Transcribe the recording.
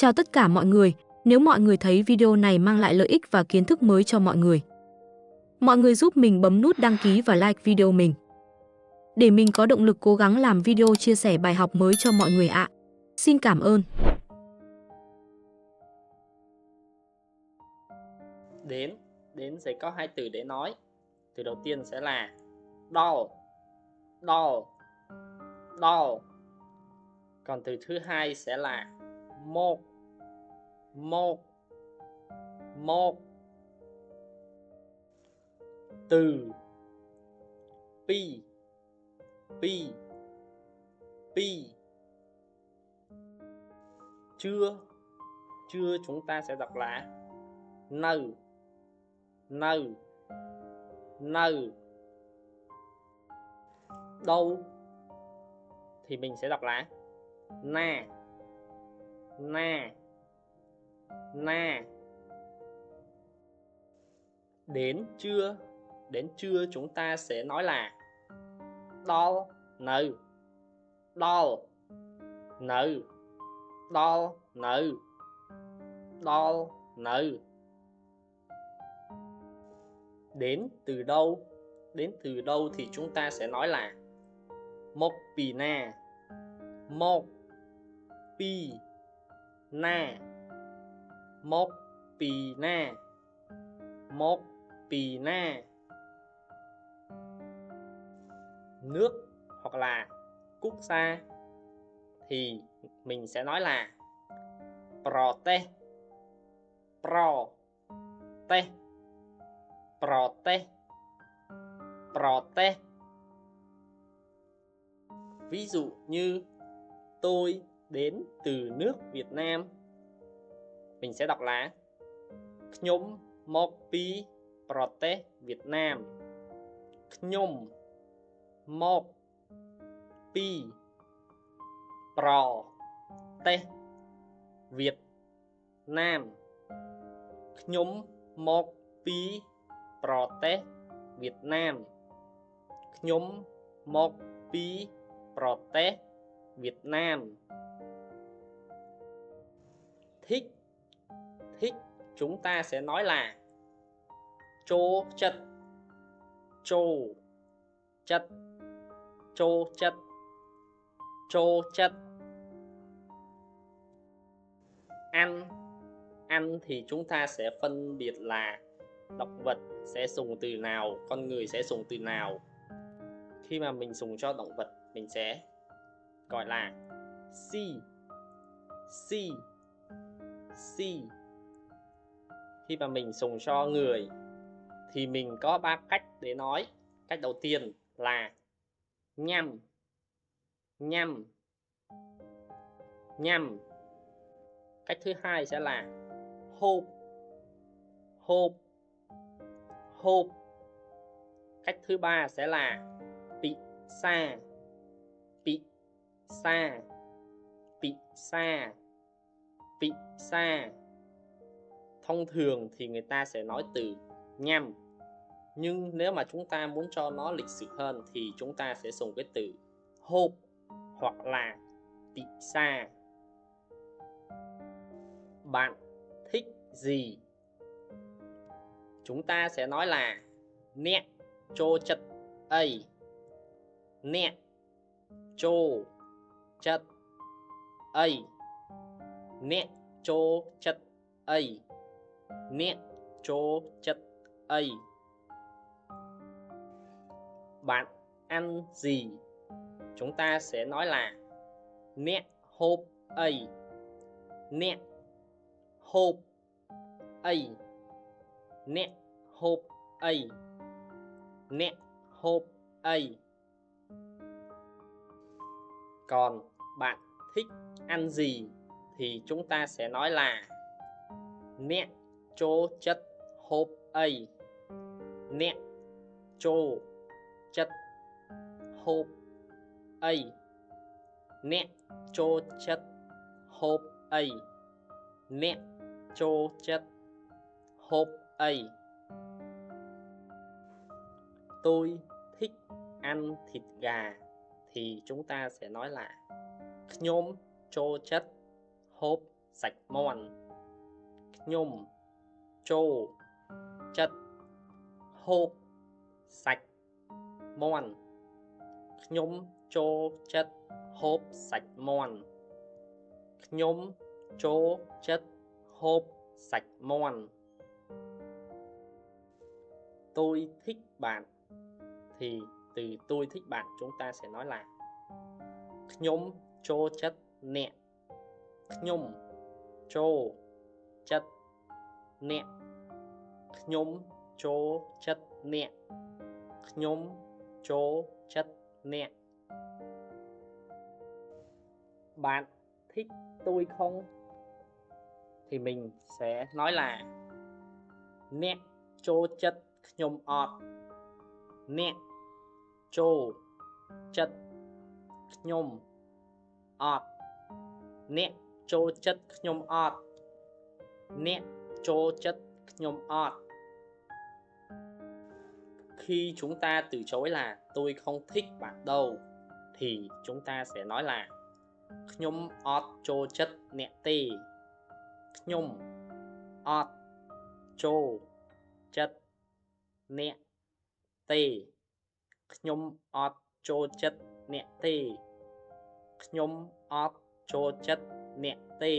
Chào tất cả mọi người, nếu mọi người thấy video này mang lại lợi ích và kiến thức mới cho mọi người giúp mình bấm nút đăng ký và like video mình. Để mình có động lực cố gắng làm video chia sẻ bài học mới cho mọi người ạ. Xin cảm ơn. Đến sẽ có hai từ để nói. Từ đầu tiên sẽ là đau, đau, đau. Còn từ thứ hai sẽ là một, một, một. Từ pi, pi, pi. Chưa chúng ta sẽ đọc là nâu, nâu, nâu. Đâu thì mình sẽ đọc là na, na, na. Đến trưa chúng ta sẽ nói là đau, nâu, đau, nâu, đau, nâu, đau, nâu. Đến từ đâu thì chúng ta sẽ nói là một pi na, một pi na, một pi na, một pi na. Nước hoặc là quốc gia thì mình sẽ nói là prote, prote, prote, prote. Ví dụ như tôi đến từ nước Việt Nam, mình sẽ đọc làខ្ញុំមកពីប្រទេសវៀតណាម,ខ្ញុំមកពីប្រទេសវៀតណាម, ខ្ញុំមកពីប្រទេសវៀតណាម, ខ្ញុំមកពីប្រទេសវៀតណាម. Thích chúng ta sẽ nói là chô chất, chô chất, chô chất, chô chất. Ăn thì chúng ta sẽ phân biệt là động vật sẽ dùng từ nào, con người sẽ dùng từ nào. Khi mà mình dùng cho động vật mình sẽ gọi là si, si, si. Khi mà mình dùng cho người thì mình có 3 cách để nói. Cách đầu tiên là nhăm, nhăm, nhăm. Cách thứ hai sẽ là hộp, hộp, hộp. Cách thứ ba sẽ là bị xa, bị xa, bị xa, bị xa. Thông thường thì người ta sẽ nói từ nhăm, nhưng nếu mà chúng ta muốn cho nó lịch sự hơn thì chúng ta sẽ dùng cái từ hộp hoặc là bị xa. Bạn thích gì? Chúng ta sẽ nói là nè chô chất ấy, nè chô chất ấy, nè chô chất ấy, nè chô chất ấy. Bạn ăn gì? Chúng ta sẽ nói là nè hộp ấy, nè hộp ấy, nè hộp ấy, nè hộp ấy. Còn bạn thích ăn gì thì chúng ta sẽ nói là nè chô chất hộp ấy, nè chô chất hộp ấy, nè chô chất hộp ấy, nè chô chất hộp ấy. Tôi thích ăn thịt gà thì chúng ta sẽ nói làខ្ញុំចូលចិត្តហូប សាច់មាន់ខ្ញុំចូលចិត្តហូបសាច់មាន់ខ្ញុំចូលចិត្តហូបសាច់មាន់ខ្ញុំចូលចិត្តហូបសាច់មាន់tôi thích bạn thì từ tôi thích bạn chúng ta sẽ nói là ខ្ញុំចូលចិត្តអ្នកខ្ញុំចូលចិត្តអ្នកខ្ញុំចូលចិត្តអ្នកខ្ញុំចូលចិត្តអ្នក bạn thích tôi không thì mình sẽ nói là អ្នកចូលចិត្តខ្ញុំអត់អ្នកចូលចិត្តខ្ញុំអត់អ្នកចូលចិត្តខ្ញុំអត់អ្នកចូលចិត្តខ្ញុំអត់ khi chúng ta từ chối là tôi không thích bạn đâu thì chúng ta sẽ nói là ខ្ញុំអត់ចូលចិត្តអ្នកទេខ្ញុំអត់ចូលចិត្តអ្នកទេខ្ញុំអត់ចូលចិត្តអ្នកទេខ្ញុំអត់ចូលចិត្តអ្នកទេ